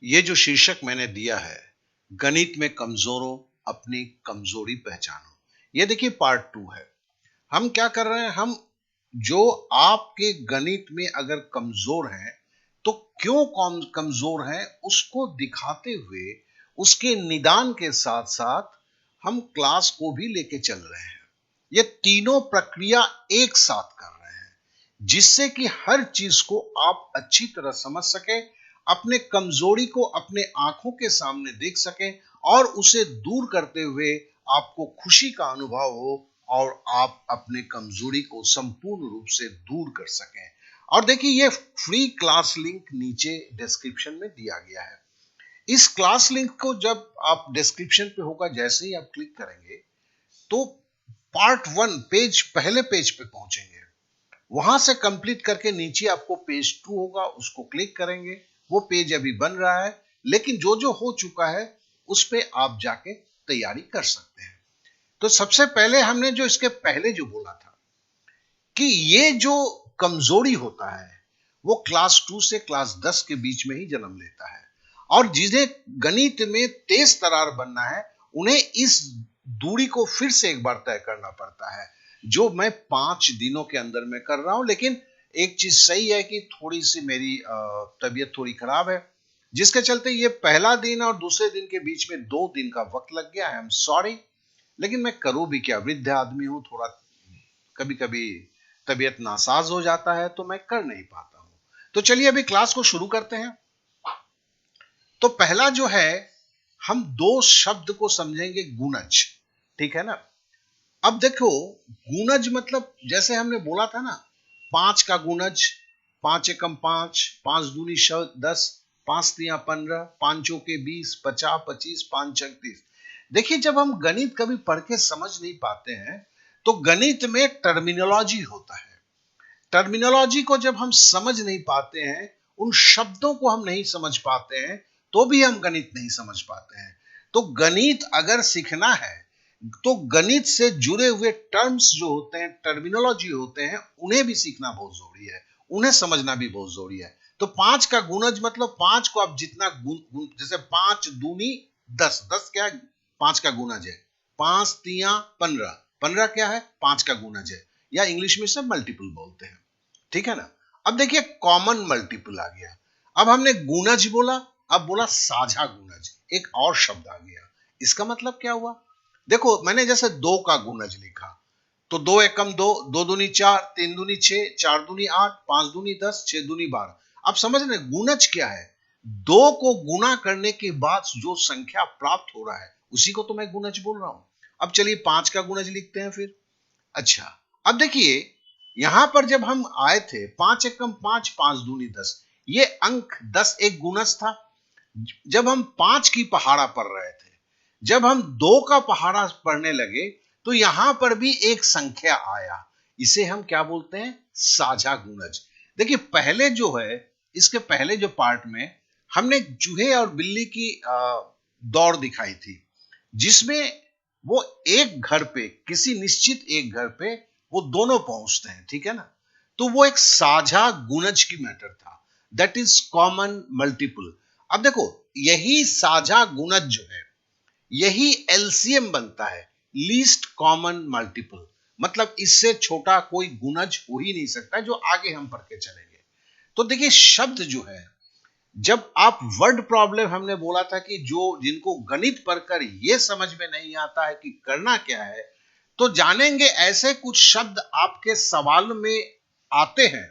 ये जो शीर्षक मैंने दिया है, गणित में कमजोरों अपनी कमजोरी पहचानो। ये देखिए पार्ट 2 है। हम क्या कर रहे हैं, हम जो आपके गणित में अगर कमजोर हैं तो क्यों कमजोर हैं उसको दिखाते हुए उसके निदान के साथ साथ हम क्लास को भी लेके चल रहे हैं। ये तीनों प्रक्रिया एक साथ कर रहे हैं जिससे कि हर चीज को आप अच्छी तरह समझ सके, अपने कमजोरी को अपने आंखों के सामने देख सके और उसे दूर करते हुए आपको खुशी का अनुभव हो और आप अपने कमजोरी को संपूर्ण रूप से दूर कर सकें। और देखिए ये फ्री क्लास लिंक नीचे डिस्क्रिप्शन में दिया गया है। इस क्लास लिंक को जब आप डिस्क्रिप्शन पे होगा, जैसे ही आप क्लिक करेंगे तो पार्ट 1 पेज, पहले पेज पे पहुंचेंगे। वहां से कंप्लीट करके नीचे आपको पेज 2 होगा, उसको क्लिक करेंगे। वो पेज अभी बन रहा है, लेकिन जो जो हो चुका है उस पे आप जाके तैयारी कर सकते हैं। तो सबसे पहले हमने जो इसके पहले जो बोला था कि ये जो कमजोरी होता है वो क्लास 2 से क्लास 10 के बीच में ही जन्म लेता है, और जिन्हें गणित में तेज तरार बनना है उन्हें इस दूरी को फिर से एक बार तय करना पड़ता है, जो मैं 5 दिनों के अंदर में कर रहा हूं। लेकिन एक चीज सही है कि थोड़ी सी मेरी तबीयत थोड़ी खराब है, जिसके चलते ये पहला दिन और दूसरे दिन के बीच में 2 दिन का वक्त लग गया। आई एम सॉरी, लेकिन मैं करूं भी क्या, वृद्ध आदमी हूं, थोड़ा कभी कभी तबीयत नासाज हो जाता है तो मैं कर नहीं पाता हूं। तो चलिए अभी क्लास को शुरू करते हैं। तो पहला जो है, हम दो शब्द को समझेंगे, गुणज। ठीक है ना। अब देखो, गुणज मतलब जैसे हमने बोला था ना, 5 का गुणज, 5 एकम 5, 5 दूनी 10, 5 तिया 15, 5 चौके 20, 50, 25, 5 छक 30। देखिए जब हम गणित कभी पढ़ के समझ नहीं पाते हैं तो गणित में टर्मिनोलॉजी होता है। टर्मिनोलॉजी को जब हम समझ नहीं पाते हैं, उन शब्दों को हम नहीं समझ पाते हैं, तो भी हम गणित नहीं समझ पाते हैं। तो गणित अगर सीखना है तो गणित से जुड़े हुए टर्म्स जो होते हैं, टर्मिनोलॉजी होते हैं, उन्हें भी सीखना बहुत जरूरी है, उन्हें समझना भी बहुत जरूरी है। तो 5 का गुणज मतलब 5 को आप जितना जैसे 5 दूनी 10, 10 क्या है, 5 का गुणज है। 5 तिया 15, 15 क्या है, 5 का गुणज है, या इंग्लिश में से मल्टीपल बोलते हैं। ठीक है ना। अब देखिए कॉमन मल्टीपल आ गया। अब हमने गुणज बोला, अब बोला साझा गुणज, एक और शब्द आ गया। इसका मतलब क्या हुआ, देखो मैंने जैसे 2 का गुणज लिखा तो 2 एकम 2, 2 दूनी 4, 3 दूनी 6, 4 दूनी 8, 5 दूनी 10, 6 दूनी 12। अब समझ रहे गुणज क्या है, 2 को गुना करने के बाद जो संख्या प्राप्त हो रहा है उसी को तो मैं गुणज बोल रहा हूं। अब चलिए 5 का गुणज लिखते हैं फिर। अच्छा, अब देखिए यहां पर जब हम आए थे 5 एकम 5, 5 दूनी 10, ये अंक 10 एक गुणज था। जब हम 5 की पहाड़ा पढ़ रहे थे, जब हम 2 का पहाड़ा पढ़ने लगे तो यहां पर भी एक संख्या आया, इसे हम क्या बोलते हैं, साझा गुणज। देखिए पहले जो है, इसके पहले जो पार्ट में हमने चूहे और बिल्ली की दौड़ दिखाई थी, जिसमें वो एक घर पे, किसी निश्चित एक घर पे वो दोनों पहुंचते हैं। ठीक है ना। तो वो एक साझा गुणज की मैटर था, दैट इज कॉमन मल्टीपल। अब देखो यही साझा गुणज जो है, यही एलसीएम बनता है, लीस्ट कॉमन मल्टीपल। मतलब इससे छोटा कोई गुणज हो ही नहीं सकता, जो आगे हम पढ़ के चलेंगे। तो देखिए शब्द जो है, जब आप वर्ड प्रॉब्लम, हमने बोला था कि जो जिनको गणित पढ़कर यह समझ में नहीं आता है कि करना क्या है, तो जानेंगे ऐसे कुछ शब्द आपके सवाल में आते हैं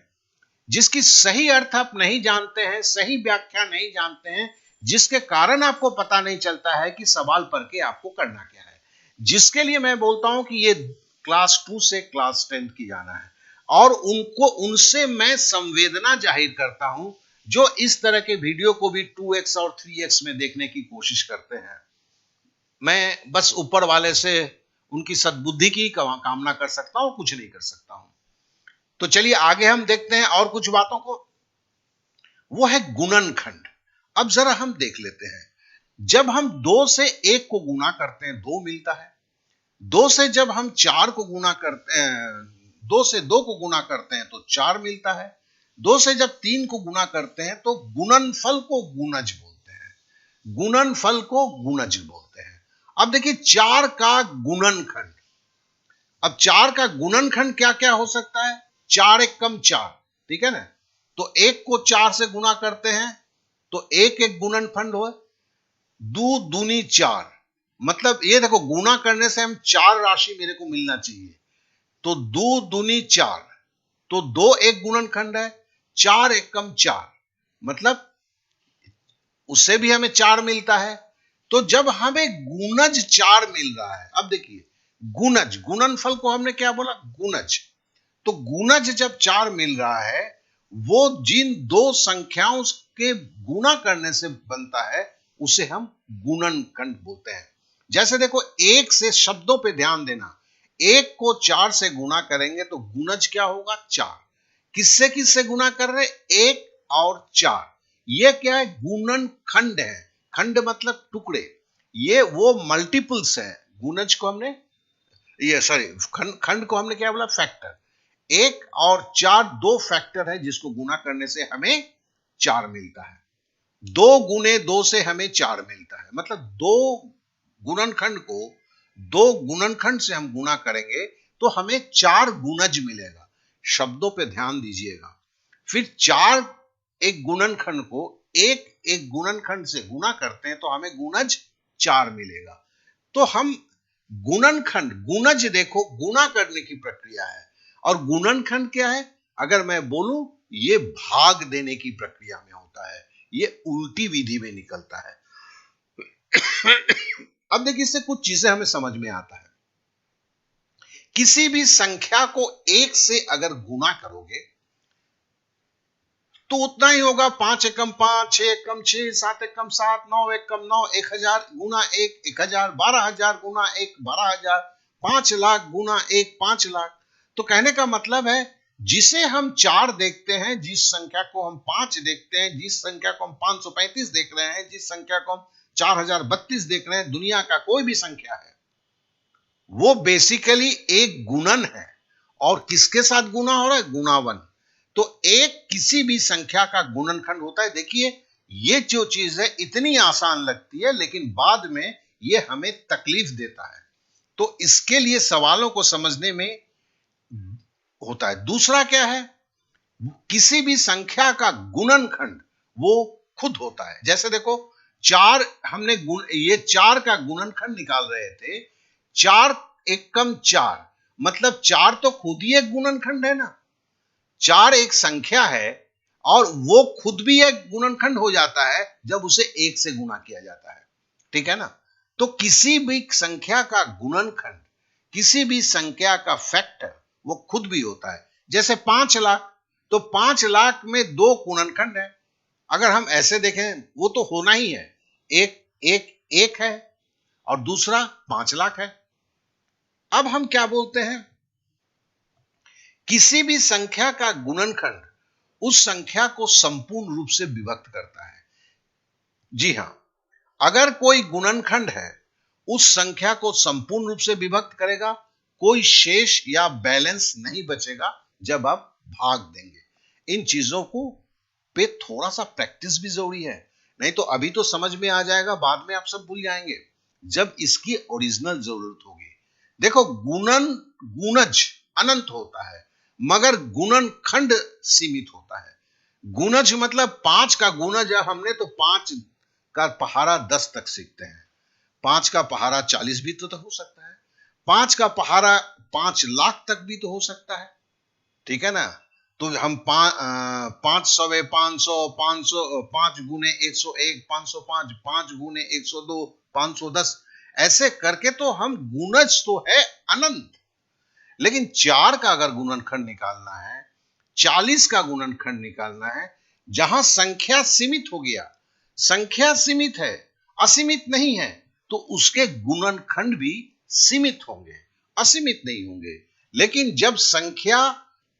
जिसकी सही अर्थ आप नहीं जानते हैं, सही व्याख्या नहीं जानते हैं, जिसके कारण आपको पता नहीं चलता है कि सवाल पढ़ के आपको करना क्या है। जिसके लिए मैं बोलता हूं कि ये क्लास 2 से क्लास 10 की जाना है, और उनको, उनसे मैं संवेदना जाहिर करता हूं जो इस तरह के वीडियो को भी 2x और 3x में देखने की कोशिश करते हैं। मैं बस ऊपर वाले से उनकी सद्बुद्धि की कामना कर सकता हूं, कुछ नहीं कर सकता हूं। तो चलिए आगे हम देखते हैं और कुछ बातों को। वो है गुणनखंड। अब जरा हम देख लेते हैं, जब हम 2 से 1 को गुना करते हैं 2 मिलता है। 2 से जब हम 4 को गुना करते हैं, 2 से 2 को गुना करते हैं तो 4 मिलता है। 2 से जब 3 को गुना करते हैं तो गुणनफल को गुणज बोलते हैं। गुणनफल को गुणज बोलते हैं। अब देखिए 4 का गुणनखंड, अब 4 का गुणनखंड क्या क्या हो सकता है? 4 एकम 4, ठीक है ना। तो 1 को 4 से गुना करते हैं तो एक एक गुणनखंड हो, दो दूनी 4, मतलब ये देखो गुना करने से हम 4 राशि मेरे को मिलना चाहिए, तो 2 दूनी 4, तो 2 एक गुणनखंड है, 4 एकम 4, मतलब उससे भी हमें 4 मिलता है। तो जब हमें गुणज 4 मिल रहा है, अब देखिए गुणज, गुणनफल को हमने क्या बोला? गुणज। तो गुणज जब 4 मिल रहा है, वो जिन दो संख्याओं के गुणा करने से बनता है उसे हम गुणनखंड बोलते हैं। जैसे देखो एक से, शब्दों पे ध्यान देना, एक को 4 से गुणा करेंगे तो गुणज क्या होगा? 4। किससे किससे गुणा कर रहे? 1 और 4। ये क्या है? गुणनखंड है। खंड मतलब टुकड़े, ये वो मल्टीपल्स है। गुणज को हमने, ये सॉरी, खंड को हमने क्या बोला? फैक्टर। 1 और 4 दो फैक्टर है जिसको गुणा करने से हमें 4 मिलता है। 2 गुने 2 से हमें 4 मिलता है, मतलब दो गुणनखंड को दो गुणनखंड से हम गुणा करेंगे तो हमें 4 गुणज मिलेगा। शब्दों पे ध्यान दीजिएगा। फिर 4 एक गुणनखंड को एक एक गुणनखंड से गुणा करते हैं तो हमें गुणज 4 मिलेगा। तो हम गुणनखंड, गुणज देखो गुणा करने की प्रक्रिया है, और गुणनखंड क्या है? अगर मैं बोलूं, ये भाग देने की प्रक्रिया में होता है, ये उल्टी विधि में निकलता है। अब देखिए इससे कुछ चीजें हमें समझ में आता है। किसी भी संख्या को 1 से अगर गुणा करोगे तो उतना ही होगा। 5 एकम 5, 6 एकम 6, 7 एकम 7, 9 एकम 9, 1000 गुना 1 1000, 12000 गुना 1 12000, 5 लाख गुना 1 5 लाख। तो कहने का मतलब है, जिसे हम 4 देखते हैं, जिस संख्या को हम 5 देखते हैं, जिस संख्या को हम 535 देख रहे हैं, जिस संख्या को हम 4032 देख रहे हैं, दुनिया का कोई भी संख्या है, वो बेसिकली एक गुणन है। और किसके साथ गुना हो रहा है? गुणावन। तो एक किसी भी संख्या का गुणनखंड होता है। देखिए ये जो चीज है इतनी आसान लगती है, लेकिन बाद में ये हमें तकलीफ देता है। तो इसके लिए सवालों को समझने में होता है। दूसरा क्या है? किसी भी संख्या का गुणनखंड वो खुद होता है। जैसे देखो 4 हमने ये 4 का गुणनखंड निकाल रहे थे, 4 एकम 4, मतलब 4 तो खुद ही एक गुणनखंड है ना। 4 एक संख्या है और वो खुद भी एक गुणनखंड हो जाता है जब उसे 1 से गुणा किया जाता है, ठीक है ना। तो किसी भी संख्या का गुणनखंड, किसी भी संख्या का फैक्टर वो खुद भी होता है। जैसे 5 लाख, तो 5 लाख में 2 गुणनखंड है। अगर हम ऐसे देखें वो तो होना ही है, एक है और दूसरा 5 लाख है। अब हम क्या बोलते हैं? किसी भी संख्या का गुणनखंड उस संख्या को संपूर्ण रूप से विभक्त करता है। जी हां, अगर कोई गुणनखंड है, उस संख्या को संपूर्ण रूप से विभक्त करेगा, कोई शेष या बैलेंस नहीं बचेगा जब आप भाग देंगे। इन चीजों को पे थोड़ा सा प्रैक्टिस भी जरूरी है, नहीं तो अभी तो समझ में आ जाएगा, बाद में आप सब भूल जाएंगे जब इसकी ओरिजिनल जरूरत होगी। देखो गुणज अनंत होता है, मगर गुणनखंड सीमित होता है। गुणज मतलब 5 का गुणज हमने तो 5 का पहाड़ा 10 तक सीखते हैं। 5 का पहाड़ा 40 भी तो हो सकता है। 5 का पहाड़ा 5 लाख तक भी तो हो सकता है, ठीक है ना। तो हम 500 500 500 5 गुने 101, 505, 5 गुने 102, 510, ऐसे करके तो हम गुणज तो है अनंत। लेकिन 4 का अगर गुणनखंड निकालना है, 40 का गुणनखंड निकालना है, जहां संख्या सीमित हो गया, संख्या सीमित है, असीमित नहीं है, तो उसके गुणनखंड भी सीमित होंगे, असीमित नहीं होंगे। लेकिन जब संख्या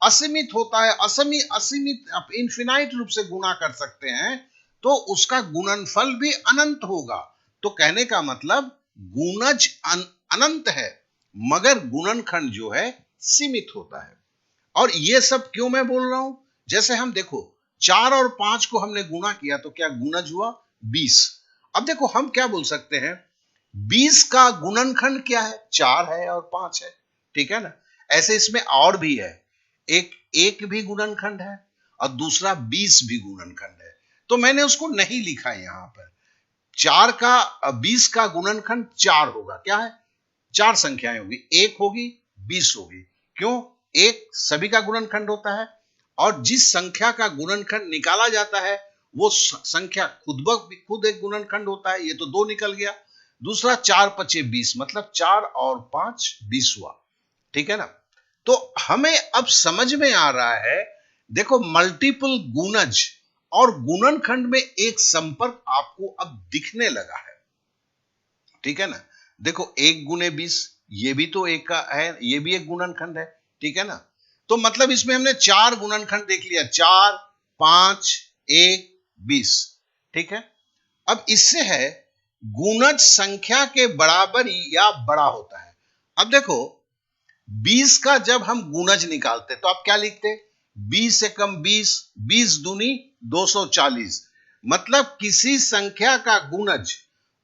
असीमित होता है, असीमित आप इनफिनाइट रूप से गुणा कर सकते हैं, तो उसका गुणनफल भी अनंत होगा। तो कहने का मतलब गुणज अनंत है, मगर गुणनखंड जो है सीमित होता है। और ये सब क्यों मैं बोल रहा हूं? जैसे हम देखो 4 और 5 को हमने गुणा किया तो क्या गुणज हुआ? 20। अब देखो हम क्या बोल सकते हैं, 20 का गुणनखंड क्या है, 4 है और 5 है, ठीक है ना। ऐसे इसमें और भी है, एक भी गुणनखंड है और दूसरा 20 भी गुणनखंड है, तो मैंने उसको नहीं लिखा है यहां पर। 20 का गुणनखंड 4 होगा, क्या है, 4 संख्याएं होगी, 1 होगी 20 होगी। क्यों, एक सभी का गुणनखंड होता है और जिस संख्या का गुणनखंड निकाला जाता है वो संख्या खुद एक गुणनखंड होता है। ये तो 2 निकल गया। दूसरा 4 पचे 20, मतलब 4 और 5 20 हुआ, ठीक है ना। तो हमें अब समझ में आ रहा है, देखो मल्टीपल गुणज और गुणनखंड में एक संपर्क आपको अब दिखने लगा है, ठीक है ना। देखो 1 गुने 20, ये भी तो एक का है, ये भी एक गुणनखंड है, ठीक है ना। तो मतलब इसमें हमने 4 गुणनखंड देख लिया, 4 5 1 20, ठीक है। अब इससे है गुणज संख्या के बराबर या बड़ा होता है। अब देखो 20 का जब हम गुणज निकालते तो आप क्या लिखते, 20 से कम 20, 20 दूनी 240, मतलब किसी संख्या का गुणज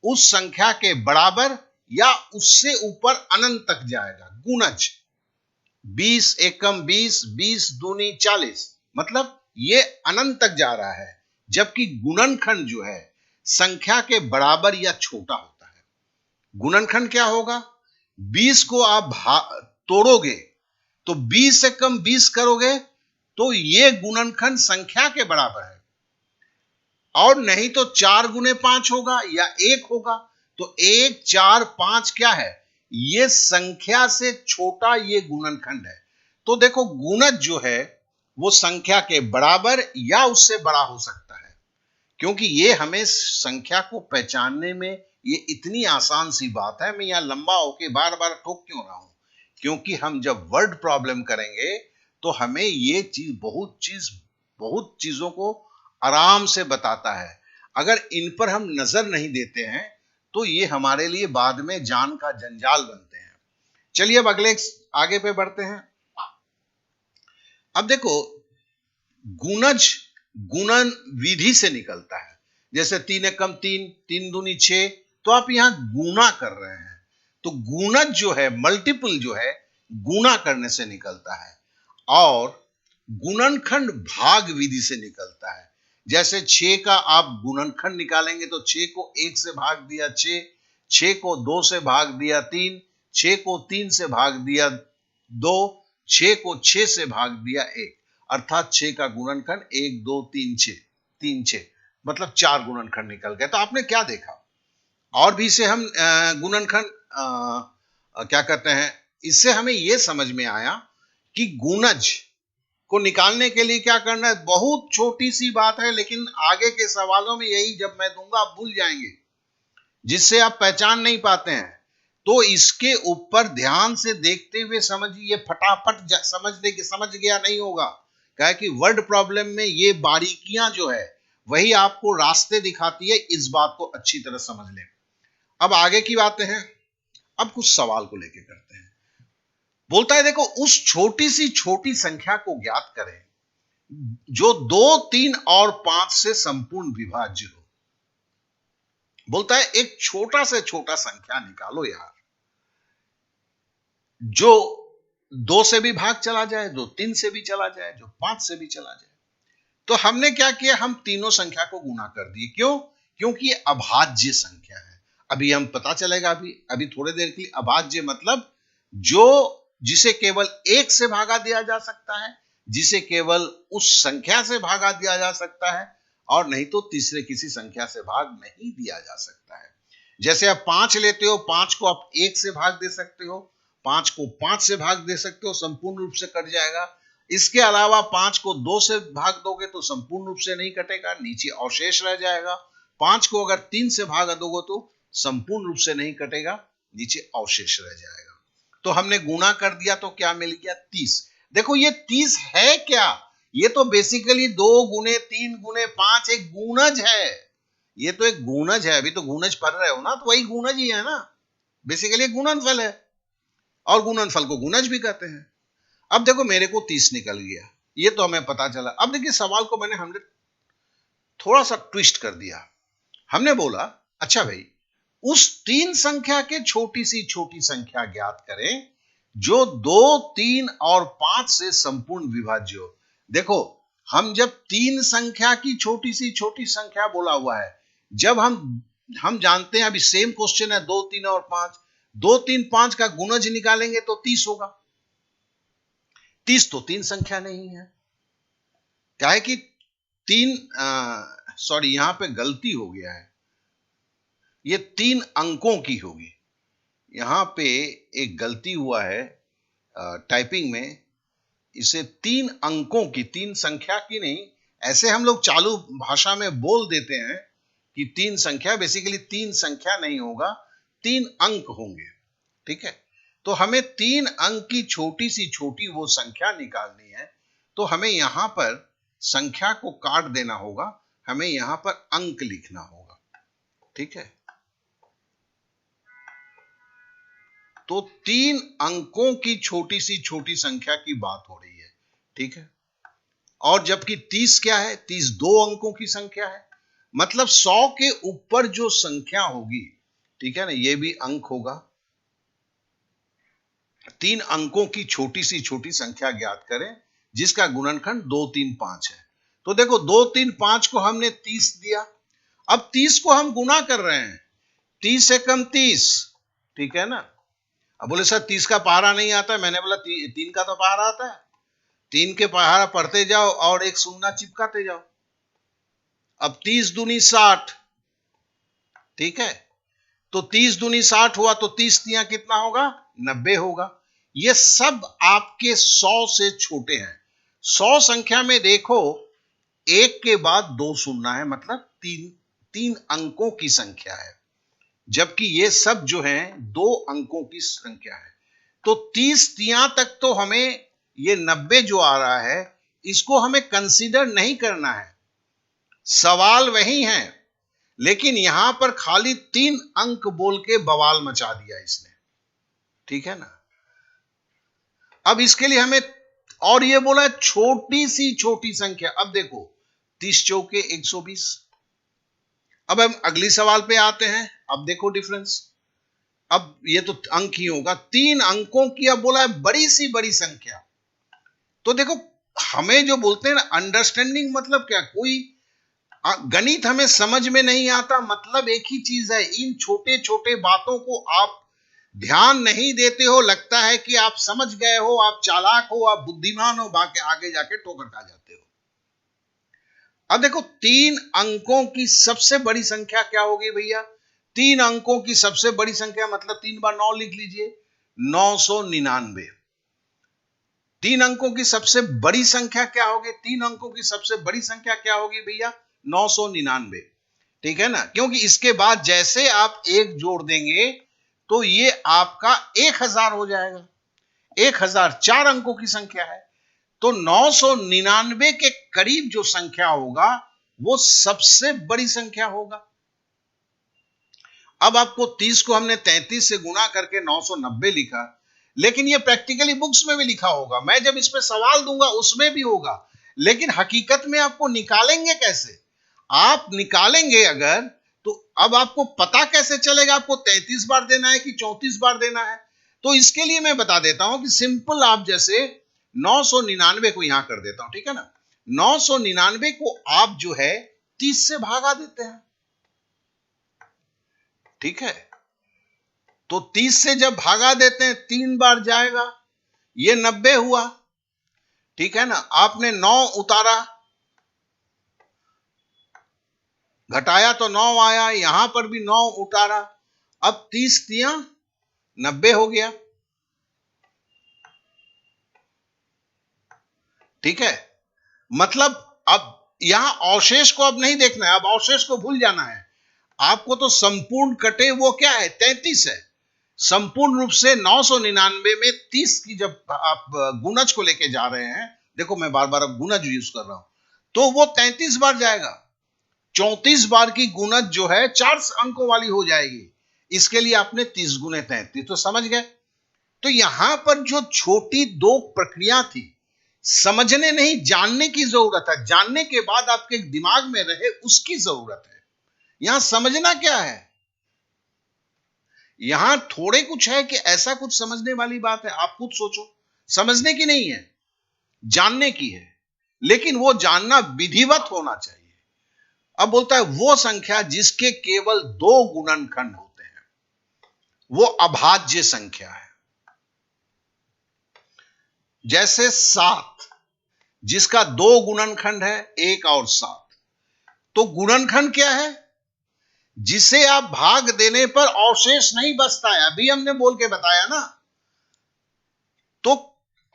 उस संख्या के बराबर या उससे ऊपर अनंत तक जाएगा। गुणज 20 एकम 20, 20 दूनी 40, मतलब ये अनंत तक जा रहा है। जबकि गुणनखंड जो है संख्या के बराबर या छोटा होता है। गुणनखंड क्या होगा, 20 को आप तोड़ोगे तो 20 से कम 20 करोगे तो ये गुणनखंड संख्या के बराबर है, और नहीं तो 4 गुने 5 होगा या 1 होगा। तो 1 4 5 क्या है, ये संख्या से छोटा ये गुणनखंड है। तो देखो गुणज जो है वो संख्या के बराबर या उससे बड़ा हो सकता है, क्योंकि ये हमें संख्या को पहचानने में ये इतनी आसान सी बात है। मैं यहां लंबा होके बार बार ठोक क्यों रहा हूं, क्योंकि हम जब वर्ड प्रॉब्लम करेंगे तो हमें ये बहुत चीजों को आराम से बताता है। अगर इन पर हम नजर नहीं देते हैं तो ये हमारे लिए बाद में जान का जंजाल बनते हैं। चलिए अब आगे पे बढ़ते हैं। अब देखो गुणज गुणन विधि से निकलता है, जैसे 3 एकम 3, 3 दूनी 6, तो आप यहां गुणा कर रहे हैं। तो गुणज जो है, मल्टीपल जो है, गुणा करने से निकलता है, और गुणनखंड भाग विधि से निकलता है। जैसे 6 का आप गुणनखंड निकालेंगे तो 6 को 1 से भाग दिया 6, 6 को 2 से भाग दिया 3, 6 को 3 से भाग दिया 2, 6 को 6 से भाग दिया 1, अर्थात 6 का गुणनखंड 1 2 3 6, 3 6, मतलब 4 गुणनखंड निकल गए। तो आपने क्या देखा, और भी इसे हम गुणनखंड क्या कहते हैं, इससे हमें यह समझ में आया कि गुणज को निकालने के लिए क्या करना है। बहुत छोटी सी बात है, लेकिन आगे के सवालों में यही जब मैं दूंगा आप भूल जाएंगे, जिससे आप पहचान नहीं पाते हैं। तो इसके ऊपर ध्यान से देखते हुए समझिए, फटाफट समझ गया नहीं होगा, क्या है कि वर्ड प्रॉब्लम में ये बारीकियां जो है वही आपको रास्ते दिखाती है। इस बात को अच्छी तरह समझ लें। अब आगे की बातें हैं, अब कुछ सवाल को लेकर करते हैं। बोलता है देखो उस छोटी सी छोटी संख्या को ज्ञात करें जो 2 3 और 5 से संपूर्ण विभाज्य हो। बोलता है एक छोटा से छोटा संख्या निकालो यार, जो 2 से भी भाग चला जाए, जो 3 से भी चला जाए, जो 5 से भी चला जाए। तो हमने क्या किया, हम तीनों संख्या को गुना कर दिए। क्यों, क्योंकि ये अभाज्य संख्या है। अभी हम पता चलेगा, अभी थोड़ी देर के लिए, अभाज्य मतलब जो जिसे केवल 1 से भागा दिया जा सकता है, जिसे केवल उस संख्या से भागा दिया जा सकता है, और नहीं तो तीसरे किसी संख्या से भाग नहीं दिया जा सकता है। जैसे आप 5 लेते हो, 5 को आप 1 से भाग दे सकते हो, 5 को 5 से भाग दे सकते हो, संपूर्ण रूप से कट जाएगा। इसके अलावा 5 को 2 से भाग दोगे तो संपूर्ण रूप से नहीं कटेगा, नीचे अवशेष रह जाएगा। 5 को अगर 3 से भाग दोगे तो संपूर्ण रूप से नहीं कटेगा, नीचे अवशेष रह जाएगा। तो हमने गुणा कर दिया तो क्या मिल गया, 30। देखो ये 30 है क्या, ये तो बेसिकली 2 गुने 3 गुने 5 एक गुणज है। ये तो एक गुणज है, अभी तो गुणज पढ़ रहे हो ना, तो वही गुणज ही है ना, बेसिकली गुणनफल है, और गुणनफल को गुणज भी कहते हैं। अब देखो मेरे को 30 निकल गया, ये तो हमें पता चला। अब देखिए सवाल को हमने थोड़ा सा ट्विस्ट कर दिया। हमने बोला अच्छा भाई, उस तीन संख्या के छोटी सी छोटी संख्या ज्ञात करें जो 2, 3 और 5 से संपूर्ण विभाज्य हो। देखो, हम जब तीन संख्या की छोटी सी छोटी संख्या बोला हुआ है, जब हम जानते हैं, अभी सेम क्वेश्चन है, 2, 3 और 5, 2, 3, 5 का गुणज निकालेंगे तो 30 होगा। 30 तो तीन संख्या नहीं है, क्या है कि तीन, सॉरी यहां पे गलती हो गया है, ये 3 अंकों की होगी। यहां पे एक गलती हुआ है टाइपिंग में, इसे 3 अंकों की, 3 संख्या की नहीं, ऐसे हम लोग चालू भाषा में बोल देते हैं कि 3 संख्या, बेसिकली 3 संख्या नहीं होगा, 3 अंक होंगे। ठीक है, तो हमें 3 अंक की छोटी सी छोटी वो संख्या निकालनी है, तो हमें यहां पर संख्या को काट देना होगा, हमें यहां पर अंक लिखना होगा। ठीक है, तो 3 अंकों की छोटी सी छोटी संख्या की बात हो रही है। ठीक है, और जबकि 30 क्या है, 30 2 अंकों की संख्या है, मतलब 100 के ऊपर जो संख्या होगी, ठीक है ना, ये भी अंक होगा। 3 अंकों की छोटी सी छोटी संख्या ज्ञात करें जिसका गुणनखंड 2, 3, 5 है। तो देखो, 2, 3, 5 को हमने 30 दिया, अब 30 को हम गुना कर रहे हैं, 30 से कम 30, ठीक है ना। अब बोले सर 30 का पहाड़ा नहीं आता, मैंने बोला 3 का तो पहाड़ा आता है, 3 के पहाड़ा पढ़ते जाओ और एक शून्य चिपकाते जाओ। अब 30 दूनी 60, ठीक है, तो 30 दूनी 60 हुआ, तो 30 तिया कितना होगा, 90 होगा। ये सब आपके 100 से छोटे हैं। 100 संख्या में देखो, एक के बाद 2 शून्य है, मतलब 3 अंकों की संख्या है, जबकि ये सब जो है 2 अंकों की संख्या है। तो 30 तिया तक तो हमें ये 90 जो आ रहा है, इसको हमें कंसीडर नहीं करना है, सवाल वही है, लेकिन यहां पर खाली 3 अंक बोल के बवाल मचा दिया इसने। ठीक है ना, अब इसके लिए हमें, और ये बोला छोटी सी छोटी संख्या। अब देखो, 30 चौके 120। अब हम अगली सवाल पे आते हैं, अब देखो डिफरेंस, अब ये तो अंक ही होगा, 3 अंकों की, अब बोला है बड़ी सी बड़ी संख्या। तो देखो, हमें जो बोलते हैं ना अंडरस्टैंडिंग, मतलब क्या, कोई गणित हमें समझ में नहीं आता, मतलब एक ही चीज है, इन छोटे छोटे बातों को आप ध्यान नहीं देते हो, लगता है कि आप समझ गए हो, आप चालाक हो, आप बुद्धिमान हो, बाकी आगे जाके ठोकर खा जाते हो। अब देखो, 3 अंकों की सबसे बड़ी संख्या क्या होगी भैया, 3 अंकों की सबसे बड़ी संख्या, मतलब 3 बार 9 लिख लीजिए, 999। 3 अंकों की सबसे बड़ी संख्या क्या होगी, 3 अंकों की सबसे बड़ी संख्या क्या होगी भैया, 999। ठीक है ना, क्योंकि इसके बाद जैसे आप एक जोड़ देंगे तो ये आपका 1000 हो जाएगा। 1000 4 अंकों की संख्या है, तो 999 के करीब जो संख्या होगा वो सबसे बड़ी संख्या होगा। अब आपको 30 को हमने 33 से गुणा करके 990 लिखा, लेकिन ये प्रैक्टिकली बुक्स में भी लिखा होगा, मैं जब इस पे सवाल दूंगा उसमें भी होगा, लेकिन हकीकत में आपको निकालेंगे कैसे, आप निकालेंगे अगर, तो अब आपको पता कैसे चलेगा आपको 33 बार देना है कि 34 बार देना है। तो इसके लिए मैं बता देता हूं कि सिंपल, आप जैसे 999 को यहां कर देता हूं, ठीक है ना, 999 को आप जो है 30 से भागा देते हैं। ठीक है, तो 30 से जब भागा देते हैं 3 बार जाएगा, ये 90 हुआ। ठीक है ना, आपने 9 उतारा, घटाया तो 9 आया, यहां पर भी 9 उतारा, अब 30 तिया 90 हो गया। ठीक है, मतलब अब यहां अवशेष को अब नहीं देखना है, अब अवशेष को भूल जाना है, आपको तो संपूर्ण कटे वो क्या है, 33 है। संपूर्ण रूप से 999 में 30 की जब आप गुणज को लेके जा रहे हैं, देखो मैं बार बार अब गुणज यूज कर रहा हूं, तो वो 33 बार जाएगा, 34 बार की गुणज जो है 4 अंकों वाली हो जाएगी, इसके लिए आपने 30 गुने 33, तो समझ गए। तो यहां पर जो छोटी 2 प्रक्रिया थी, समझने नहीं जानने की जरूरत है, जानने के बाद आपके दिमाग में रहे उसकी जरूरत है। यहां समझना क्या है, यहां थोड़े कुछ है कि ऐसा कुछ समझने वाली बात है, आप खुद सोचो। समझने की नहीं है, जानने की है, लेकिन वो जानना विधिवत होना चाहिए। अब बोलता है वो संख्या जिसके केवल दो गुणनखंड होते हैं, वो अभाज्य संख्या है। जैसे 7, जिसका दो गुणनखंड है, 1 और 7, तो गुणनखंड क्या है? जिसे आप भाग देने पर अवशेष नहीं बचता है, अभी हमने बोल के बताया ना। तो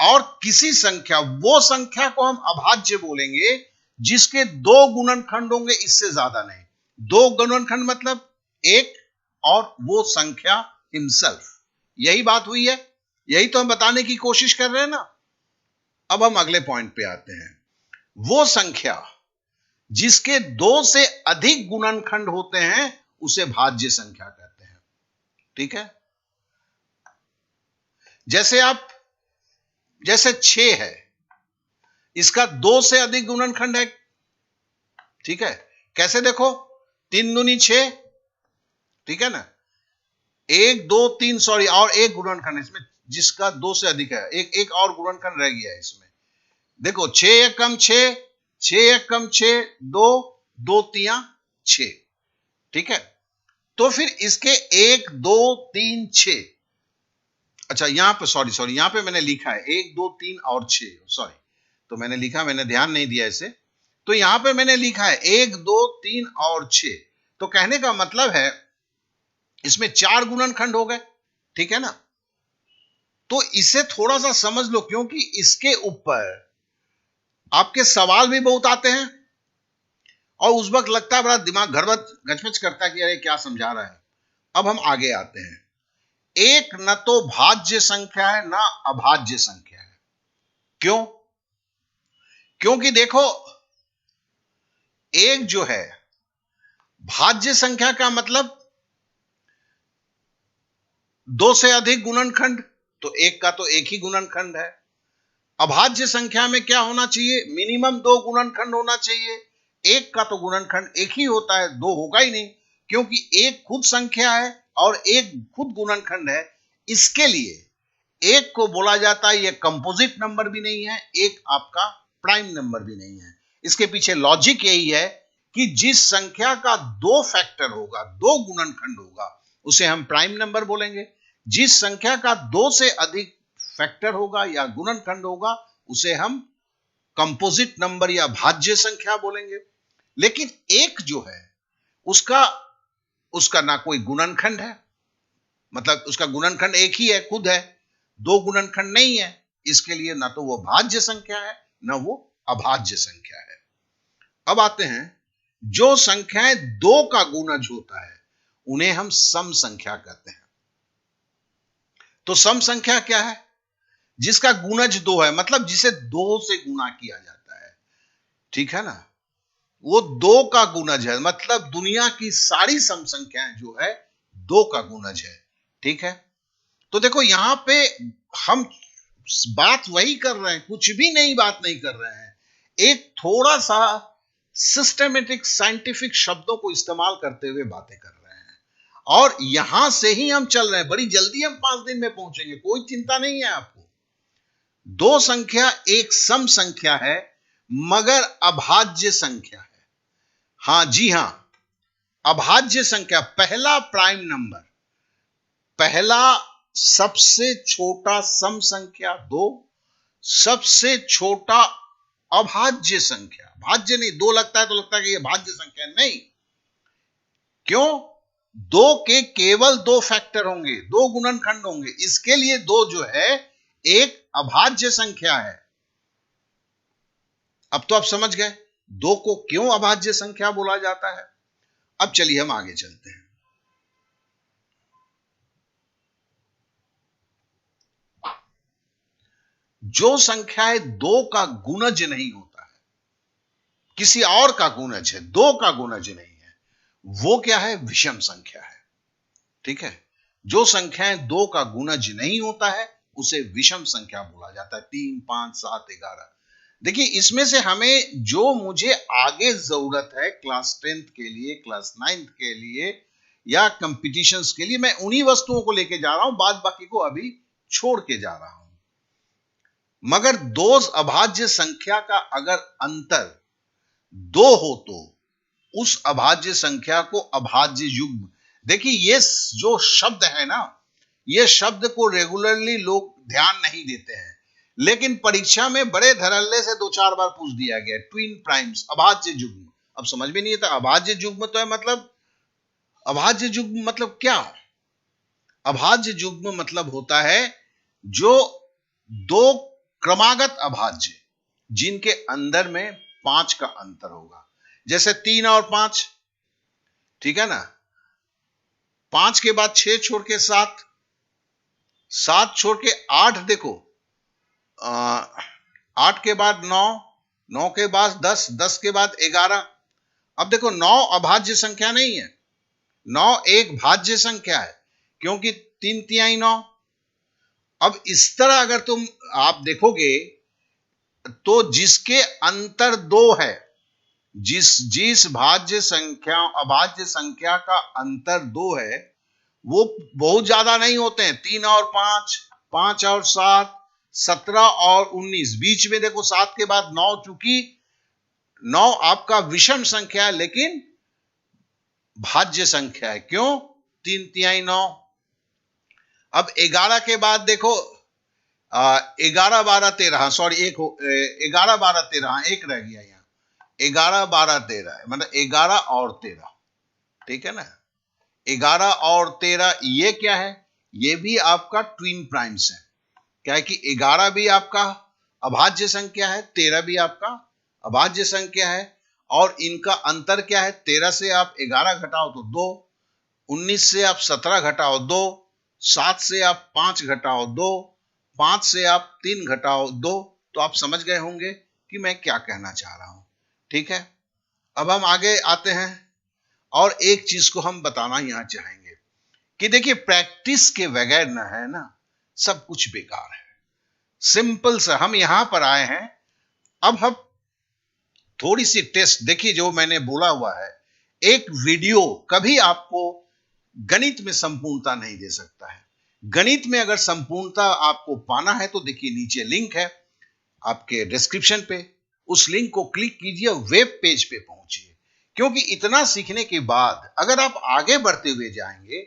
और किसी संख्या, वो संख्या को हम अभाज्य बोलेंगे जिसके दो गुणनखंड होंगे, इससे ज्यादा नहीं। दो गुणनखंड मतलब एक और वो संख्या हिमसेल्फ। यही बात हुई है, यही तो हम बताने की कोशिश कर रहे हैं ना। अब हम अगले पॉइंट पे आते हैं। वो संख्या जिसके दो से अधिक गुणनखंड होते हैं उसे भाज्य संख्या कहते हैं। ठीक है? जैसे 6 है, इसका दो से अधिक गुणनखंड है। ठीक है? कैसे देखो, 3 दूनी 6, ठीक है ना, 1 2 3 सॉरी, और एक गुणनखंड इसमें जिसका दो से अधिक है, एक और गुणनखंड रह गया है इसमें। देखो 6 एक कम 6, 6 एक कम 6, 2 2 3 6। ठीक है? तो फिर इसके 1 2 3 6, अच्छा यहां पे सॉरी यहां पे मैंने लिखा है 1 2 3 और 6, सॉरी, तो मैंने लिखा, मैंने ध्यान नहीं दिया इसे। तो यहां पे मैंने लिखा है 1 2 3 और 6, तो कहने का मतलब है इसमें 4 गुणनखंड हो गए। ठीक है ना? तो इसे थोड़ा सा समझ लो, क्योंकि इसके ऊपर आपके सवाल भी बहुत आते हैं और उस वक्त लगता है बड़ा दिमाग गचमच करता है कि अरे क्या समझा रहा है। अब हम आगे आते हैं। एक न तो भाज्य संख्या है ना अभाज्य संख्या है। क्यों? क्योंकि देखो, एक जो है भाज्य संख्या का मतलब दो से अधिक गुणनखंड, तो एक का तो एक ही गुणनखंड है। अभाज्य संख्या में क्या होना चाहिए? मिनिमम दो गुणनखंड होना चाहिए। एक का तो गुणनखंड एक ही होता है, दो होगा ही नहीं, क्योंकि एक खुद संख्या है और एक खुद गुणनखंड है। इसके लिए एक को बोला जाता है ये कंपोजिट नंबर भी नहीं है, एक आपका प्राइम नंबर भी नहीं है। इसके पीछे लॉजिक यही है कि जिस संख्या का दो फैक्टर होगा, दो गुणनखंड होगा, उसे हम प्राइम नंबर बोलेंगे। जिस संख्या का दो से अधिक फैक्टर होगा या गुणनखंड होगा, उसे हम कंपोजिट नंबर या भाज्य संख्या बोलेंगे। लेकिन एक जो है उसका उसका ना कोई गुणनखंड है, मतलब उसका गुणनखंड एक ही है, खुद है, दो गुणनखंड नहीं है। इसके लिए ना तो वो भाज्य संख्या है ना वो अभाज्य संख्या है। अब आते हैं, जो संख्याएं दो का गुणज होता है उन्हें हम सम संख्या कहते हैं। तो सम संख्या क्या है? जिसका गुणज दो है, मतलब जिसे दो से गुणा किया जाता है। ठीक है ना? वो दो का गुणज है, मतलब दुनिया की सारी सम संख्याएं जो है दो का गुणज है। ठीक है? तो देखो यहां पे हम बात वही कर रहे हैं, कुछ भी नई बात नहीं कर रहे हैं। एक थोड़ा सा सिस्टमेटिक साइंटिफिक शब्दों को इस्तेमाल करते हुए बातें कर रहे हैं, और यहां से ही हम चल रहे हैं। बड़ी जल्दी हम 5 दिन में पहुंचेंगे, कोई चिंता नहीं है आपको। दो संख्या एक सम संख्या है मगर अभाज्य संख्या है। हां जी हां, अभाज्य संख्या, पहला प्राइम नंबर, पहला सबसे छोटा सम संख्या 2, सबसे छोटा अभाज्य संख्या। भाज्य नहीं, दो लगता है तो लगता है कि यह भाज्य संख्या नहीं। क्यों? दो के केवल दो फैक्टर होंगे, दो गुणनखंड होंगे, इसके लिए दो जो है एक अभाज्य संख्या है। अब तो आप समझ गए दो को क्यों अभाज्य संख्या बोला जाता है। अब चलिए हम आगे चलते हैं। जो संख्याएं दो का गुणज नहीं होता है, किसी और का गुणज है, दो का गुणज नहीं है, वो क्या है? विषम संख्या है। ठीक है? जो संख्याएं दो का गुणज नहीं होता है उसे विषम संख्या बोला जाता है। 3 5 7 11। देखिए इसमें से हमें जो मुझे आगे जरूरत है क्लास 10th के लिए, क्लास 9th के लिए, या कंपटीशंस के लिए मैं उन्हीं वस्तुओं को लेके जा रहा हूं, बाद बाकी को अभी छोड़ के जा रहा हूं। मगर दो अभाज्य संख्या का अगर अंतर 2 हो तो उस अभाज्य संख्या को अभाज्य युग्म, देखिए ये जो शब्द है ना, ये शब्द को रेगुलरली लोग ध्यान नहीं देते हैं, लेकिन परीक्षा में बड़े धड़ल्ले से 2-4 बार पूछ दिया गया, ट्विन प्राइम्स, अभाज्य युग्म। अब समझ में नहीं आता अभाज्य युग्म तो है मतलब, अभाज्य युग्म मतलब क्या? अभाज्य युग्म मतलब होता है जो दो क्रमागत अभाज्य जिनके अंदर में 5 का अंतर होगा, जैसे 3 और 5, ठीक है ना, 5 के बाद 6 छोड़ के 7, 7 छोड़ के 8, देखो 8 के बाद 9, 9 के बाद 10, 10 के बाद 11। अब देखो 9 अभाज्य संख्या नहीं है, 9 एक भाज्य संख्या है, क्योंकि 3 तिहाई 9। अब इस तरह अगर तुम आप देखोगे तो जिसके अंतर 2 है, जिस भाज्य संख्या अभाज्य संख्या का अंतर 2 है, वो बहुत ज्यादा नहीं होते हैं, 3 और 5, 5 और 7, 17 और 19, बीच में देखो 7 के बाद 9, चूंकि 9 आपका विषम संख्या है लेकिन भाज्य संख्या है, क्यों? 3 तिहाई 9। अब 11 के बाद देखो 11 12 13, सॉरी 11 12 13, एक रह गया यहाँ, 11 12 13 है, मतलब 11 और 13, ठीक है ना। 11 और 13 ये क्या है? ये भी आपका ट्विन प्राइम्स है। क्या है कि 11 भी आपका अभाज्य संख्या है, 13 भी आपका अभाज्य संख्या है, और इनका अंतर क्या है? 13 से आप 11 घटाओ तो 2, 19 से आप 17 घटाओ 2, 7 से आप 5 घटाओ 2, 5 से आप 3 घटाओ 2। तो आप समझ गए होंगे कि मैं क्या कहना चाह रहा हूं, ठीक है। अब हम आगे आते हैं और एक चीज को हम बताना यहां चाहेंगे कि देखिए प्रैक्टिस के बगैर ना है ना, सब कुछ बेकार है। सिंपल सा हम यहां पर आए हैं, अब हम थोड़ी सी टेस्ट देखिए, जो मैंने बोला हुआ है, एक वीडियो कभी आपको गणित में संपूर्णता नहीं दे सकता है। गणित में अगर संपूर्णता आपको पाना है तो देखिए नीचे लिंक है आपके डिस्क्रिप्शन पे, उस लिंक को क्लिक कीजिए, वेब पेज पे पहुंचिए, क्योंकि इतना सीखने के बाद अगर आप आगे बढ़ते हुए जाएंगे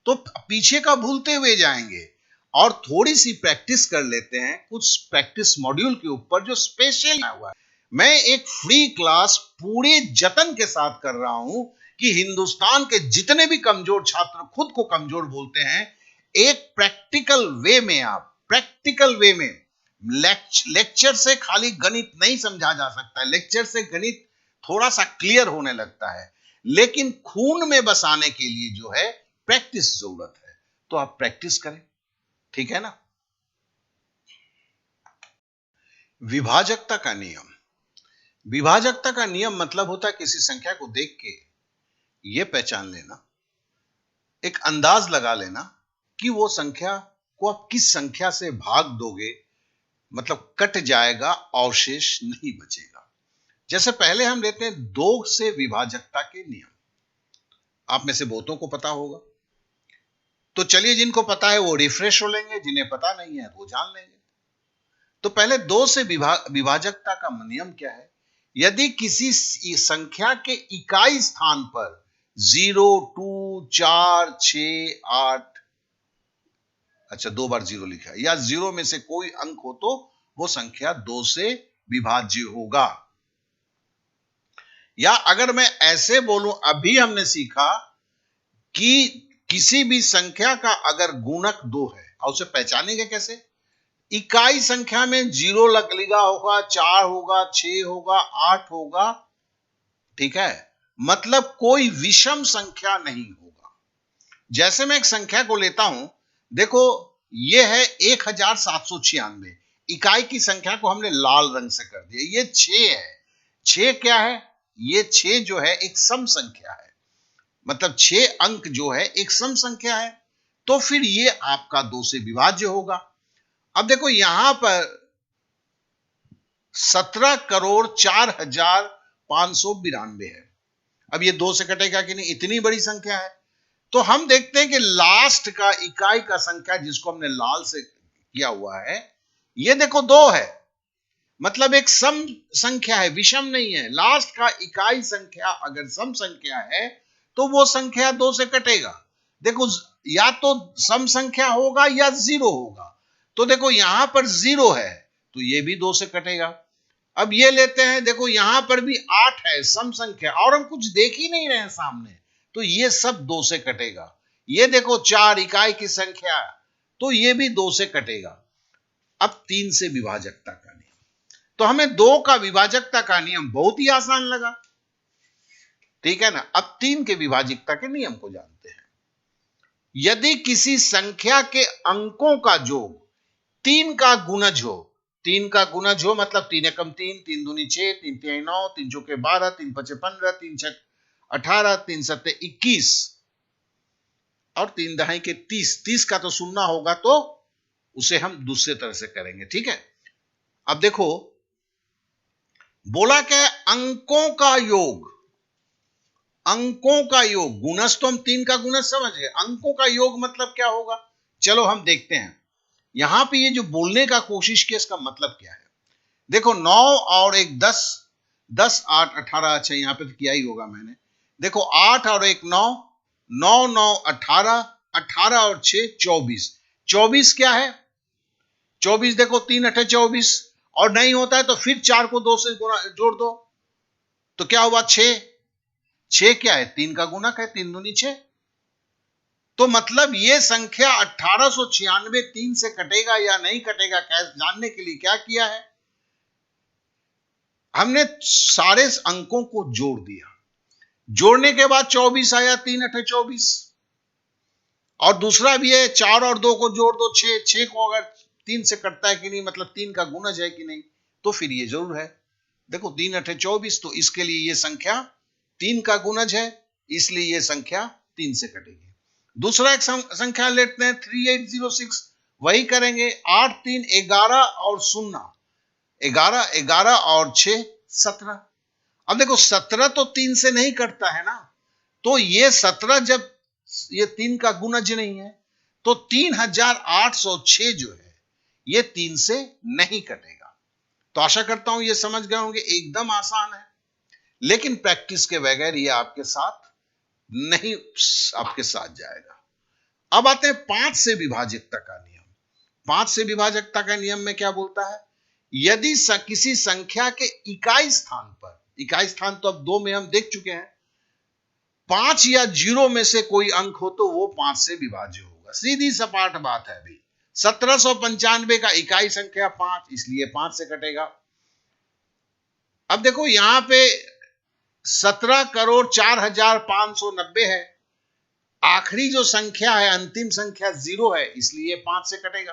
तो पीछे का भूलते हुए जाएंगे। और थोड़ी सी प्रैक्टिस कर लेते हैं कुछ प्रैक्टिस मॉड्यूल के ऊपर जो स्पेशल हुआ है। मैं एक फ्री क्लास पूरे जतन के साथ कर रहा हूं कि हिंदुस्तान के जितने भी कमजोर छात्र खुद को कमजोर बोलते हैं, एक प्रैक्टिकल वे में, आप प्रैक्टिकल वे में, लेक्चर से खाली गणित नहीं समझा जा सकता है, लेक्चर से गणित थोड़ा सा क्लियर होने लगता है, लेकिन खून में बसाने के लिए जो है प्रैक्टिस जरूरत है। तो आप प्रैक्टिस करें, ठीक है ना। विभाजकता का नियम, विभाजकता का नियम मतलब होता है किसी संख्या को देख के यह पहचान लेना, एक अंदाज लगा लेना कि वो संख्या को आप किस संख्या से भाग दोगे, मतलब कट जाएगा, अवशेष नहीं बचेगा। जैसे पहले हम लेते हैं 2 से विभाजकता के नियम, आप में से बहुतों को पता होगा, तो चलिए जिनको पता है वो रिफ्रेश हो लेंगे, जिन्हें पता नहीं है वो जान लेंगे। तो पहले 2 से विभाजकता का नियम क्या है? यदि किसी संख्या के इकाई स्थान पर 0, 2, 4, 6, 8, अच्छा 2 बार 0 लिखा है, या 0 में से कोई अंक हो तो वो संख्या 2 से विभाज्य होगा। या अगर मैं ऐसे बोलूं, अभी हमने सीखा कि किसी भी संख्या का अगर गुणक 2 है, और उसे पहचानेंगे कैसे? इकाई संख्या में 0 लिखा होगा, 4 होगा, 6 होगा, 8 होगा, ठीक है, मतलब कोई विषम संख्या नहीं होगा। जैसे मैं एक संख्या को लेता हूं, देखो यह है 1796, इकाई की संख्या को हमने लाल रंग से कर दिया, ये 6 है। 6 क्या है? ये 6 जो है एक सम संख्या है, मतलब 6 अंक जो है एक सम संख्या है, तो फिर ये आपका 2 से विभाज्य होगा। अब देखो यहां पर 17,04,592 है, अब ये 2 से कटेगा कि नहीं, इतनी बड़ी संख्या है, तो हम देखते हैं कि लास्ट का इकाई का संख्या जिसको हमने लाल से किया हुआ है, ये देखो 2 है, मतलब एक सम संख्या है, विषम नहीं है। लास्ट का इकाई संख्या अगर सम संख्या है तो वो संख्या 2 से कटेगा। देखो या तो सम संख्या होगा या 0 होगा। तो देखो यहां पर 0 है तो ये भी 2 से कटेगा। अब ये लेते हैं, देखो यहां पर भी 8 है, सम संख्या, और हम कुछ देख ही नहीं रहे हैं सामने, तो ये सब 2 से कटेगा। ये देखो 4 इकाई की संख्या, तो ये भी 2 से कटेगा। अब 3 से विभाजकता का नियम, तो हमें 2 का विभाजकता का नियम बहुत ही आसान लगा, ठीक है ना। अब 3 के विभाजकता के नियम को जानते हैं। यदि किसी संख्या के अंकों का योग 3 का गुणज हो, 3 का गुणज हो मतलब 3 एकम 3, 3 दूनी 6, 3 तिहाई 9, 3 चौके 12, 3 पचे 15, 3 छक 18, 3 सत्ते 21 और 3 दहाई के 30। 30 का तो सुनना होगा, तो उसे हम दूसरे तरह से करेंगे, ठीक है। अब देखो बोला क्या है, अंकों का योग, अंकों का योग, गुणज तो हम 3 का गुणज समझ गए, अंकों का योग मतलब क्या होगा, चलो हम देखते हैं। यहां पे ये जो बोलने का कोशिश किया इसका मतलब क्या है। देखो 9 और 1 10, 10 8 18, अच्छा यहां पे तो किया ही होगा मैंने। देखो 8 और 1 9, 9 9 18, 18 और 6 24। 24 क्या है, 24 देखो 3 8 24, और नहीं होता है तो फिर 4 को 2 से जोड़ दो, तो क्या हुआ 6। 6 क्या है, 3 का गुणक है, 3 दूनी 6। तो मतलब ये संख्या 1896 3 से कटेगा या नहीं कटेगा, कैसे जानने के लिए क्या किया है, हमने सारे अंकों को जोड़ दिया। जोड़ने के बाद 24 आया, 3 8 24, और दूसरा भी है 4 और 2 को जोड़ दो 6। 6 को अगर 3 से कटता है कि नहीं, मतलब 3 का गुणज है कि नहीं, तो फिर ये जरूर है। देखो 3 8 24, तो इसके लिए ये संख्या 3 का गुणज है, इसलिए ये संख्या 3 से कटेगी। दूसरा एक संख्या लेते हैं 3806, वही करेंगे। 8 3 11 और 0, 11 11 और 6 17। अब देखो 17 तो 3 से नहीं कटता है ना, तो ये 17 जब ये 3 का गुणज नहीं है, तो 3806 जो है ये 3 से नहीं कटेगा। तो आशा करता हूं ये समझ गए होंगे, एकदम आसान है, लेकिन प्रैक्टिस के बगैर ये आपके साथ नहीं, आपके साथ जाएगा। अब आते हैं 5 से विभाजकता का नियम। 5 से विभाजकता का नियम में क्या बोलता है, यदि किसी संख्या के इकाई स्थान पर, इकाई स्थान तो अब 2 में हम देख चुके हैं, 5 या 0 में से कोई अंक हो तो वो 5 से विभाज्य होगा। सीधी सपाट बात है अभी। 1795 का इकाई संख्या 5, इसलिए 5 से कटेगा। अब देखो यहां पे 17,04,590 है, आखिरी जो संख्या है, अंतिम संख्या 0 है, इसलिए 5 से कटेगा,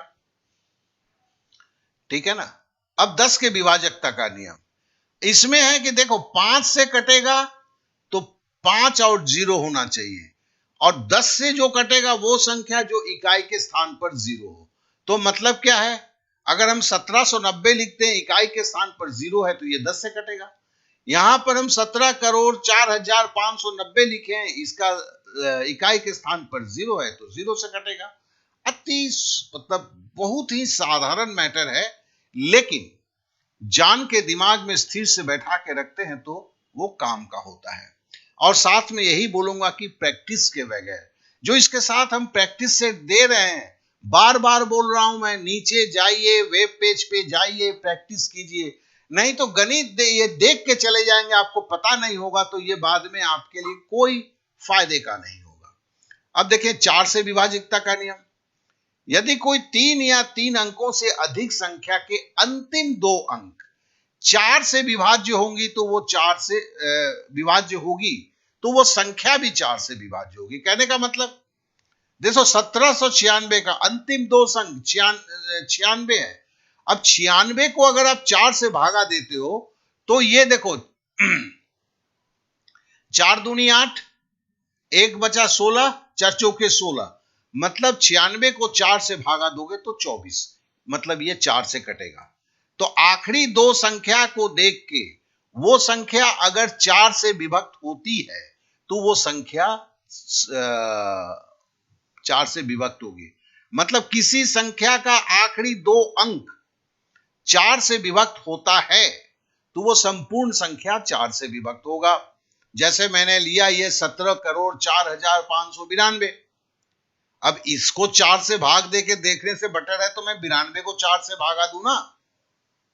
ठीक है ना। अब 10 के विभाजकता का नियम, इसमें है कि देखो 5 से कटेगा तो 5 और 0 होना चाहिए, और 10 से जो कटेगा वो संख्या जो इकाई के स्थान पर 0 हो। तो मतलब क्या है, अगर हम 1790 लिखते हैं, इकाई के स्थान पर 0 है, तो ये 10 से कटेगा। यहां पर हम 17,04,590 लिखे हैं, इसका इकाई के स्थान पर 0 है, तो 0 से कटेगा। अति मतलब बहुत ही साधारण मैटर है, लेकिन जान के दिमाग में स्थिर से बैठा के रखते हैं तो वो काम का होता है। और साथ में यही बोलूंगा कि प्रैक्टिस के बगैर, जो इसके साथ हम प्रैक्टिस से दे रहे हैं, बार बार बोल रहा हूं मैं, नीचे जाइए, वेब पेज पे जाइए, प्रैक्टिस कीजिए। नहीं तो गणित ये देख के चले जाएंगे, आपको पता नहीं होगा, तो ये बाद में आपके लिए कोई फायदे का नहीं होगा। अब देखिए 4 से विभाजकता का नियम, यदि कोई 3 या 3 अंकों से अधिक संख्या के अंतिम 2 अंक 4 से विभाज्य होंगी, तो वो 4 से विभाज्य होगी, तो वो संख्या भी 4 से विभाज्य होगी। कहने का मतलब देखो 1796 का अंतिम 2 अंक 96 है। अब 96 को अगर आप 4 से भागा देते हो, तो ये देखो 4 दूनी 8, 1 बचा 16, 4 चौके 16, मतलब 96 को 4 से भागा दोगे तो 24, मतलब ये 4 से कटेगा। तो आखिरी 2 संख्या को देख के वो संख्या अगर 4 से विभक्त होती है, तो वो संख्या 4 से विभक्त होगी। मतलब किसी संख्या का आखिरी 2 अंक 4 से विभक्त होता है तो वो संपूर्ण संख्या 4 से विभक्त होगा। जैसे मैंने लिया ये 17,04,592। अब इसको 4 से भाग देके देखने से बेटर है तो मैं 92 को 4 से भागा दूं ना।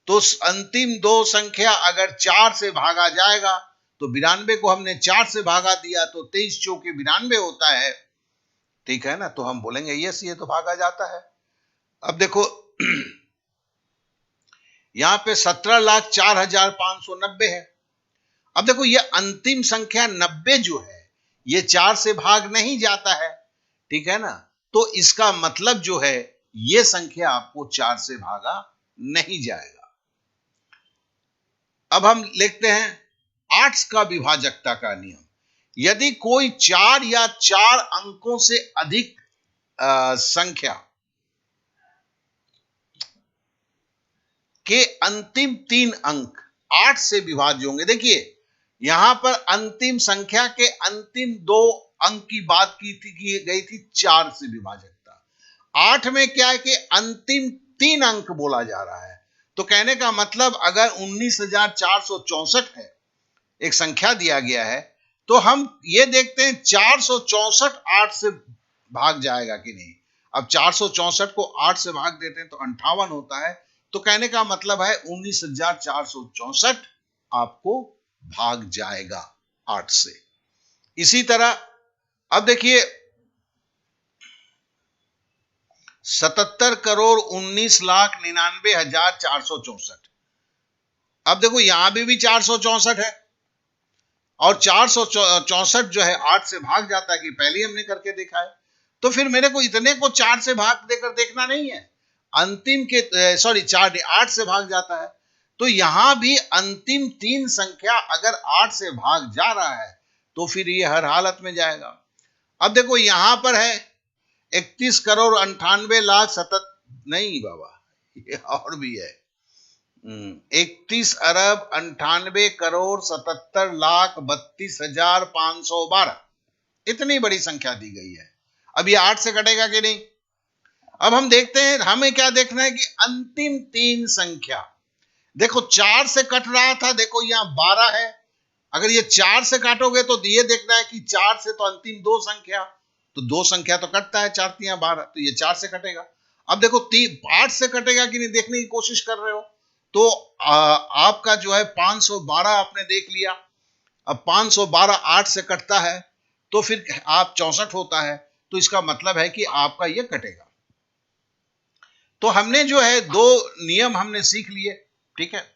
तो अंतिम 2 संख्या अगर 4 से भागा जाएगा तो 92 को हमने 4 से भागा दिया तो 23 चौके 92 होता है। ठीक है ना, तो हम बोलेंगे यस ये तो भागा जाता है। अब देखो यहां पे 17,04,590 है। अब देखो ये अंतिम संख्या 90 जो है ये 4 से भाग नहीं जाता है। ठीक है ना, तो इसका मतलब जो है ये संख्या आपको 4 से भागा नहीं जाएगा। अब हम लिखते हैं 8 का विभाजकता का नियम। यदि कोई 4 या 4 अंकों से अधिक संख्या के अंतिम 3 अंक 8 से विभाज्य होंगे। देखिए यहां पर अंतिम संख्या के अंतिम 2 अंक की बात की गई थी 4 से विभाजकता। 8 में क्या है कि अंतिम 3 अंक बोला जा रहा है। तो कहने का मतलब अगर 19,464 है, एक संख्या दिया गया है, तो हम ये देखते हैं 464 8 से भाग जाएगा कि नहीं। अब 464 को 8 से भाग देते हैं तो 58 होता है। तो कहने का मतलब है 19,464 आपको भाग जाएगा 8 से। इसी तरह अब देखिए 77,19,99,464। अब देखो यहां भी 464 है और 464 जो है 8 से भाग जाता है कि पहले हमने करके देखा है। तो फिर मेरे को इतने को 4 से भाग देकर देखना नहीं है। अंतिम के 8 से भाग जाता है। तो यहां भी अंतिम 3 संख्या अगर 8 से भाग जा रहा है तो फिर ये हर हालत में जाएगा। अब देखो यहां पर है 31,98,77 नहीं बाबा, ये और भी है 31,98,77,32,512। इतनी बड़ी संख्या दी गई है। अब ये 8 से कटेगा कि नहीं। अब हम देखते हैं, हमें क्या देखना है कि अंतिम 3 संख्या, देखो 4 से कट रहा था, देखो यहां 12 है। अगर ये 4 से काटोगे तो ये देखना है कि 4 से तो अंतिम 2 संख्या, तो 2 संख्या तो कटता है, 4 3 12, तो ये 4 से कटेगा। अब देखो 8 से कटेगा कि नहीं देखने की कोशिश कर रहे हो। तो आपका जो है 512 आपने देख लिया। अब 512 8 से कटता है तो फिर आप 64 होता है। तो इसका मतलब है कि आपका ये कटेगा। तो हमने जो है 2 नियम हमने सीख लिए। ठीक है,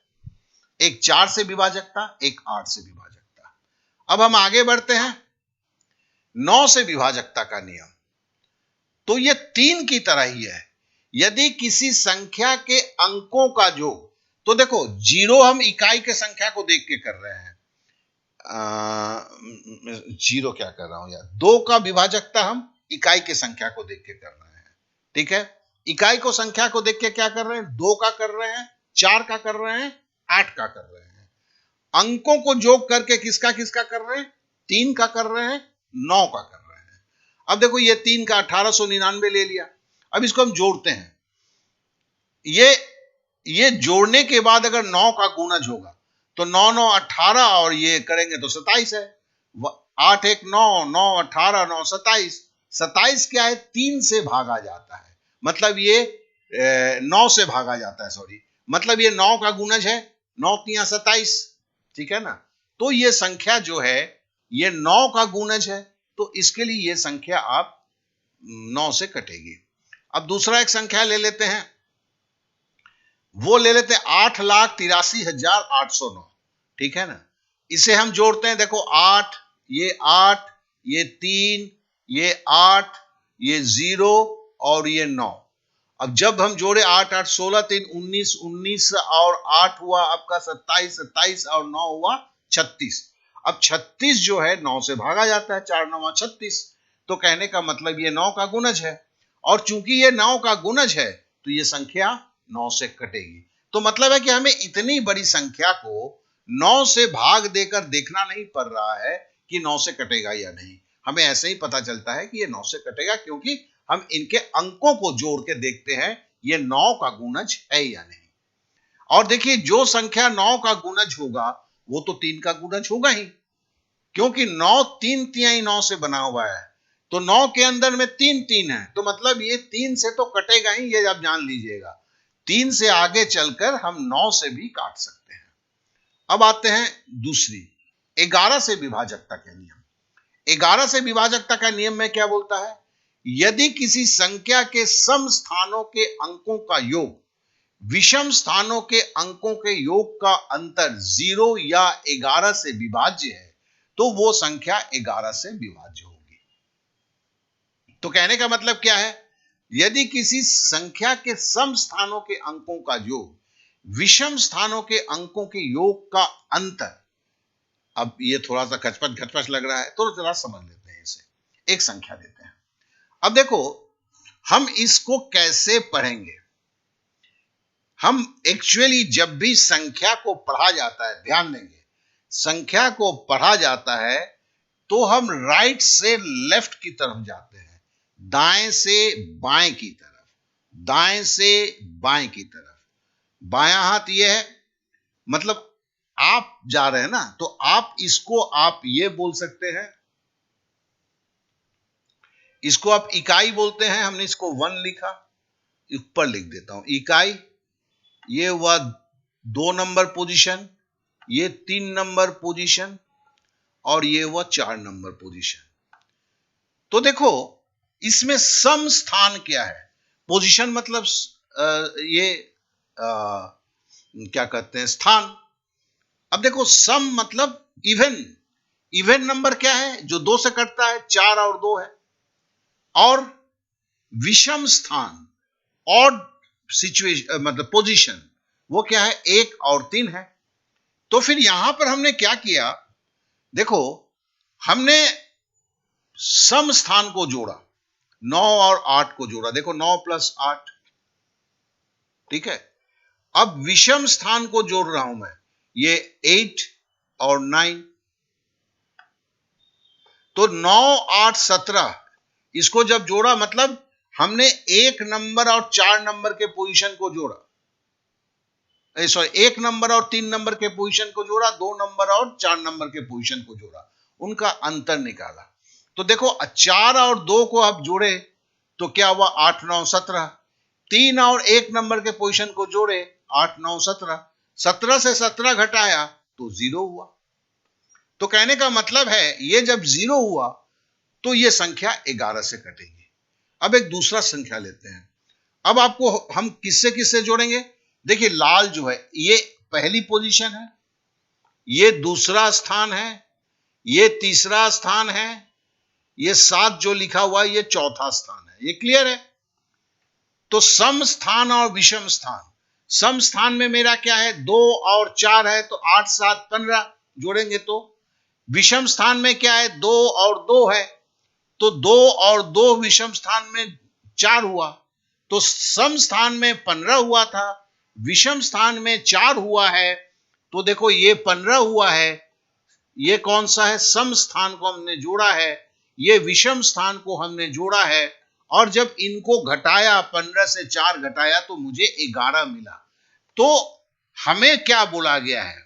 एक 4 से विभाजकता, एक 8 से विभाजकता। अब हम आगे बढ़ते हैं 9 से विभाजकता का नियम। तो ये 3 की तरह ही है। यदि किसी संख्या के अंकों का योग, तो देखो 0 हम इकाई के संख्या को देख के कर रहे हैं। 0 क्या कर रहा हूं यार, 2 का विभाजकता हम इकाई के संख्या को देख के कर रहे हैं। ठीक है, इकाई को संख्या को देख के क्या कर रहे हैं, 2 का कर रहे हैं, 4 का कर रहे हैं, 8 का कर रहे हैं। अंकों को जोड़ करके किसका किसका कर रहे हैं, 3 का कर रहे हैं, 9 का कर रहे हैं। अब देखो ये 3 का 1899 ले लिया। अब इसको हम जोड़ते हैं। ये जोड़ने के बाद अगर 9 का गुणज होगा तो 9 9 18 और ये करेंगे तो 27 है। 8 1 9 9 18 9 27। 27 क्या है, 3 से भागा जाता है। मतलब ये 9 से भागा जाता है, सॉरी, मतलब ये 9 का गुणज है, 9 3 27। ठीक है ना, तो ये संख्या जो है ये 9 का गुणज है। तो इसके लिए ये संख्या आप 9 से कटेगी। अब दूसरा एक संख्या ले लेते हैं, वो ले लेते हैं 8,83,809। ठीक है ना, इसे हम जोड़ते हैं। देखो 8 ये 3 ये 8 ये 0 और ये 9। अब जब हम जोड़े 8 8 16 3 19 19 और 8 हुआ आपका 27 27 और 9 हुआ 36। अब 36 जो है 9 से भागा जाता है, 4 9 36। तो कहने का मतलब ये 9 का गुणज है, और चूंकि ये 9 का गुणज है तो ये संख्या 9 से कटेगी। तो मतलब है कि हमें इतनी बड़ी संख्या को 9 से भाग देकर देखना नहीं पड़ रहा है कि 9 से कटेगा या नहीं। हमें ऐसे ही पता चलता है कि ये 9 से कटेगा, क्योंकि हम इनके अंकों को जोड़ के देखते हैं ये 9 का गुणज है या नहीं। और देखिए, जो संख्या 9 का गुणज होगा वो तो 3 का गुणज होगा ही, क्योंकि 9 3 तिहाई 9 से बना हुआ है, तो 9 के अंदर में 3 3 है, तो मतलब ये 3 से तो कटेगा ही, ये आप जान लीजिएगा। 3 से आगे चलकर हम 9 से भी काट सकते हैं। अब आते हैं दूसरी, 11 से विभाजकता का नियम। 11 से विभाजकता का नियम में क्या बोलता है? यदि किसी संख्या के सम स्थानों के अंकों का योग विषम स्थानों के अंकों के योग का अंतर 0 या 11 से विभाज्य है, तो वो संख्या 11 से विभाज्य होगी। तो कहने का मतलब क्या है? यदि किसी संख्या के सम स्थानों के अंकों का योग विषम स्थानों के अंकों के योग का अंतर, अब ये थोड़ा सा खचपच खचपच लग रहा है, तो जरा समझ लेते हैं इसे। एक संख्या देते हैं। अब देखो, हम इसको कैसे पढ़ेंगे? हम एक्चुअली जब भी संख्या को पढ़ा जाता है, ध्यान देंगे, संख्या को पढ़ा जाता है तो हम राइट से लेफ्ट की तरफ जाते हैं, दाएं से बाएं की तरफ, दाएं से बाएं की तरफ। बायां हाथ ये है, मतलब आप जा रहे हैं ना, तो आप इसको आप ये बोल सकते हैं, इसको आप इकाई बोलते हैं। हमने इसको 1 लिखा, ऊपर लिख देता हूं इकाई। ये हुआ 2 नंबर पोजीशन, ये 3 नंबर पोजीशन, और ये हुआ 4 नंबर पोजीशन। तो देखो, इसमें सम स्थान क्या है? पोजीशन मतलब क्या कहते हैं, स्थान। अब देखो, सम मतलब इवन। इवन नंबर क्या है? जो 2 से कटता है, 4 और 2 है। और विषम स्थान, ऑड सिचुएशन मतलब पोजीशन, वो क्या है? 1 और 3 है। तो फिर यहां पर हमने क्या किया? देखो, हमने सम स्थान को जोड़ा, 9 और 8 को जोड़ा। देखो, 9 प्लस 8, ठीक है। अब विषम स्थान को जोड़ रहा हूं मैं, ये 8 और 9, तो 9 8 17, इसको जब जोड़ा मतलब हमने 1 नंबर और 4 नंबर के पोजीशन को जोड़ा, सॉरी 1 नंबर और 3 नंबर के पोजीशन को जोड़ा, 2 नंबर और 4 नंबर के पोजीशन को जोड़ा, उनका अंतर निकाला। तो देखो, 4 और 2 को आप जोड़े तो क्या हुआ? 8 9 17। 3 और 1 नंबर के पोजीशन को जोड़े, 8 9 17। 17 से 17 घटाया तो 0 हुआ। तो कहने का मतलब है, ये जब 0 हुआ तो ये संख्या 11 से कटेगी। अब एक दूसरा संख्या लेते हैं। अब आपको हम किससे किससे जोड़ेंगे? देखिए, लाल जो है ये पहली पोजीशन है, ये दूसरा स्थान है, ये तीसरा स्थान है, ये 7 जो लिखा हुआ है ये चौथा स्थान है। ये क्लियर है? तो सम स्थान और विषम स्थान, सम स्थान में मेरा क्या है? 2 और 4 है, तो 8 7 15 जोड़ेंगे। तो विषम स्थान में क्या है? 2 और 2 है, तो 2 और 2 विषम स्थान में 4 हुआ। तो सम स्थान में 15 हुआ था, विषम स्थान में 4 हुआ है। तो देखो, ये 15 हुआ है, ये कौन सा है? सम स्थान को हमने जोड़ा है, ये विषम स्थान को हमने जोड़ा है, और जब इनको घटाया, 15 से 4 घटाया, तो मुझे 11 मिला। तो हमें क्या बोला गया है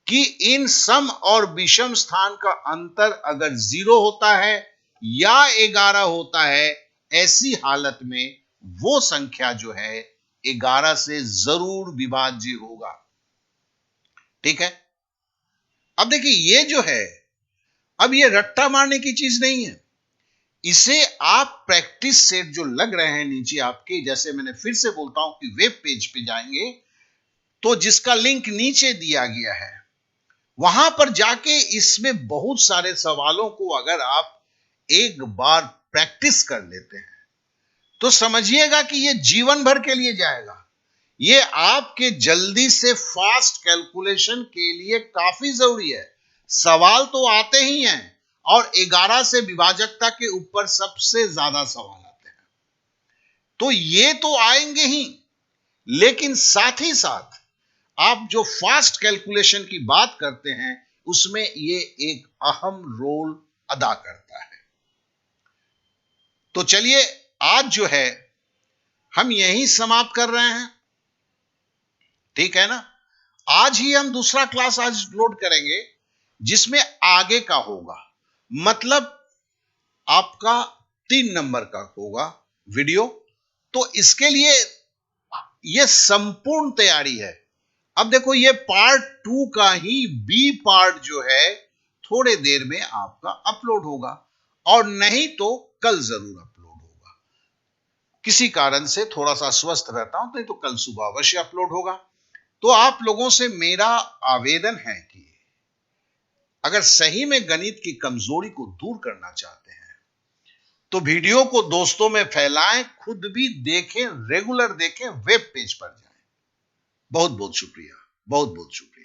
कि इन सम और विषम स्थान का अंतर अगर 0 होता है या 11 होता है, ऐसी हालत में वो संख्या जो है 11 से जरूर विभाज्य होगा। ठीक है? अब देखिए, ये जो है, अब ये रट्टा मारने की चीज नहीं है। इसे आप प्रैक्टिस सेट जो लग रहे हैं नीचे आपके, जैसे मैंने फिर से बोलता हूं कि वेब पेज पे जाएंगे तो जिसका लिंक नीचे दिया गया है, वहां पर जाके इसमें बहुत सारे सवालों को अगर आप एक बार प्रैक्टिस कर लेते हैं तो समझिएगा कि ये जीवन भर के लिए जाएगा। ये आपके जल्दी से फास्ट कैलकुलेशन के लिए काफी जरूरी है। सवाल तो आते ही हैं, और 11 से विभाजकता के ऊपर सबसे ज्यादा सवाल आते हैं। तो ये तो आएंगे ही, लेकिन साथ ही साथ आप जो फास्ट कैलकुलेशन की बात करते हैं, उसमें ये एक अहम रोल अदा करता है। तो चलिए आज जो है हम यही समाप्त कर रहे हैं, ठीक है ना। आज ही हम दूसरा क्लास आज लोड करेंगे जिसमें आगे का होगा, मतलब आपका 3 नंबर का होगा वीडियो। तो इसके लिए यह संपूर्ण तैयारी है। अब देखो ये पार्ट 2 का ही बी पार्ट जो है थोड़े देर में आपका अपलोड होगा, और नहीं तो कल जरूर अपलोड होगा। किसी कारण से थोड़ा सा अस्वस्थ रहता हूं, नहीं तो कल सुबह अवश्य अपलोड होगा। तो आप लोगों से मेरा आवेदन है कि अगर सही में गणित की कमजोरी को दूर करना चाहते हैं तो वीडियो को दोस्तों में फैलाएं, खुद भी देखें, रेगुलर देखें, वेब पेज पर जाएं। बहुत बहुत शुक्रिया, बहुत बहुत शुक्रिया।